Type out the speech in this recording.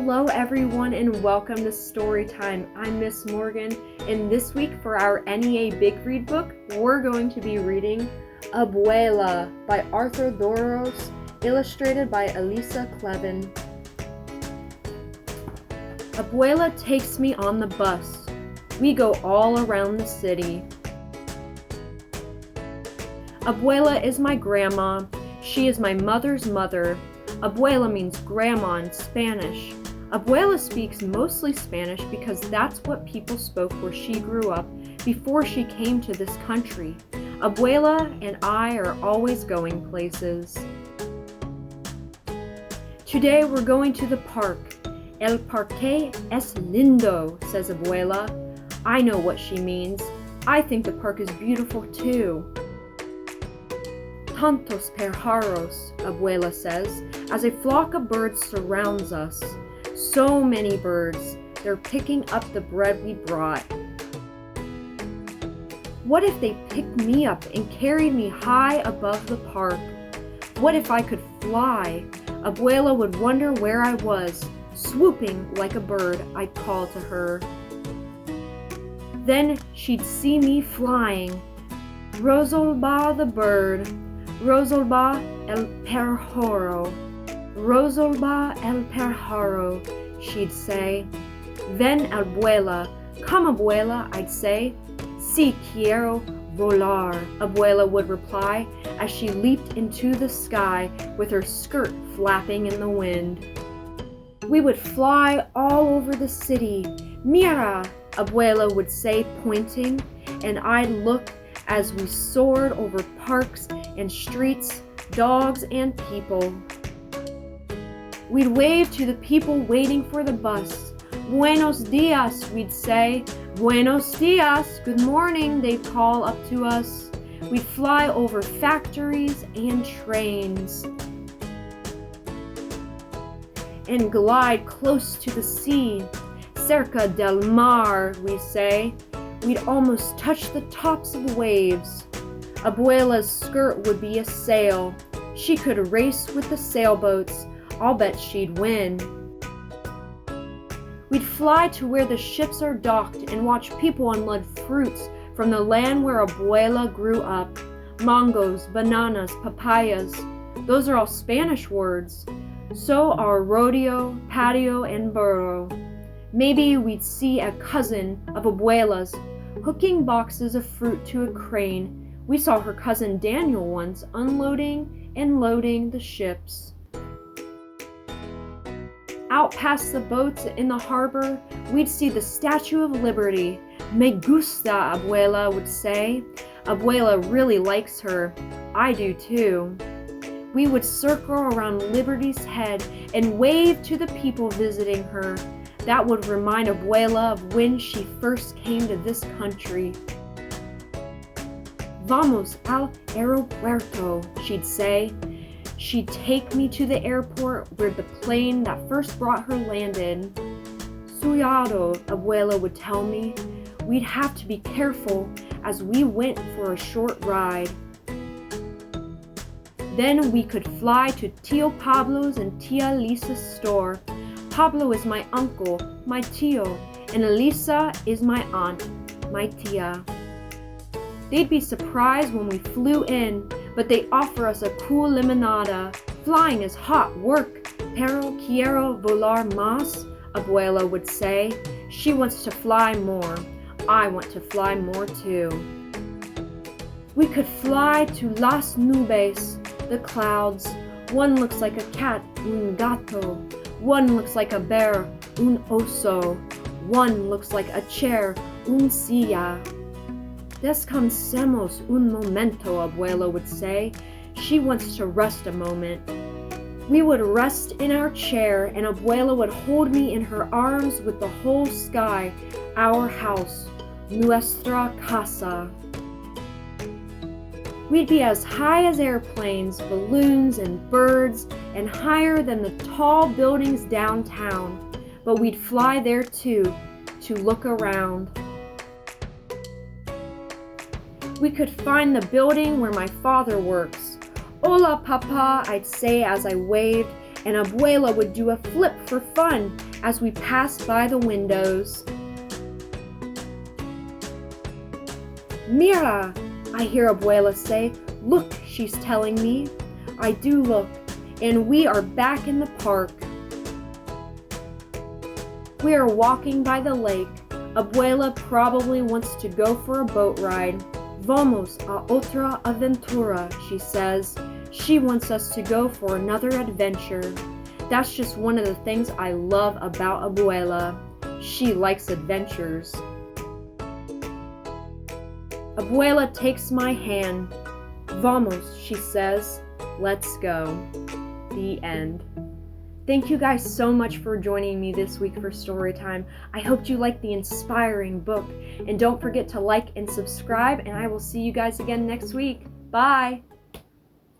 Hello everyone and welcome to Storytime. I'm Miss Morgan, and this week for our NEA Big Read book, we're going to be reading Abuela by Arthur Doros, illustrated by Elisa Clevin. Abuela takes me on the bus. We go all around the city. Abuela is my grandma. She is my mother's mother. Abuela means grandma in Spanish. Abuela speaks mostly Spanish because that's what people spoke where she grew up before she came to this country. Abuela and I are always going places. Today we're going to the park. El parque es lindo, says Abuela. I know what she means. I think the park is beautiful too. Tantos pájaros, Abuela says, as a flock of birds surrounds us. So many birds. They're picking up the bread we brought. What if they picked me up and carried me high above the park? What if I could fly? Abuela would wonder where I was. Swooping like a bird, I'd call to her. Then she'd see me flying. Rosalba the bird. Rosalba el pájaro. Rosalba el pájaro, she'd say. Then Abuela, come Abuela, I'd say. Si quiero volar, Abuela would reply as she leaped into the sky with her skirt flapping in the wind. We would fly all over the city. Mira, Abuela would say, pointing, and I'd look as we soared over parks and streets, dogs and people. We'd wave to the people waiting for the bus. Buenos dias, we'd say. Buenos dias, good morning, they'd call up to us. We'd fly over factories and trains and glide close to the sea. Cerca del mar, we say. We'd almost touch the tops of waves. Abuela's skirt would be a sail. She could race with the sailboats. I'll bet she'd win. We'd fly to where the ships are docked and watch people unload fruits from the land where Abuela grew up. Mangoes, bananas, papayas. Those are all Spanish words. So are rodeo, patio, and burro. Maybe we'd see a cousin of Abuela's hooking boxes of fruit to a crane. We saw her cousin Daniel once unloading and loading the ships. Out past the boats in the harbor, we'd see the Statue of Liberty. Me gusta, Abuela would say. Abuela really likes her. I do too. We would circle around Liberty's head and wave to the people visiting her. That would remind Abuela of when she first came to this country. Vamos al aeropuerto, she'd say. She'd take me to the airport where the plane that first brought her landed. Cuidado, Abuela would tell me. We'd have to be careful as we went for a short ride. Then we could fly to Tio Pablo's and Tia Lisa's store. Pablo is my uncle, my tio, and Elisa is my aunt, my tia. They'd be surprised when we flew in, but they offer us a cool limonada. Flying is hot work, pero quiero volar más, Abuela would say. She wants to fly more. I want to fly more too. We could fly to las nubes, the clouds. One looks like a cat, un gato. One looks like a bear, un oso. One looks like a chair, un silla. Descansemos un momento, Abuela would say. She wants to rest a moment. We would rest in our chair, and Abuela would hold me in her arms with the whole sky, our house, nuestra casa. We'd be as high as airplanes, balloons, and birds, and higher than the tall buildings downtown. But we'd fly there too, to look around. We could find the building where my father works. Hola, Papa, I'd say as I waved, and Abuela would do a flip for fun as we passed by the windows. "Mira," I hear Abuela say. "Look," she's telling me. I do look, and we are back in the park. We are walking by the lake. Abuela probably wants to go for a boat ride. "Vamos a otra aventura," she says. She wants us to go for another adventure. That's just one of the things I love about Abuela. She likes adventures. Abuela takes my hand. "Vamos," she says. "Let's go." The end. Thank you guys so much for joining me this week for Storytime. I hope you liked the inspiring book. And don't forget to like and subscribe, and I will see you guys again next week. Bye!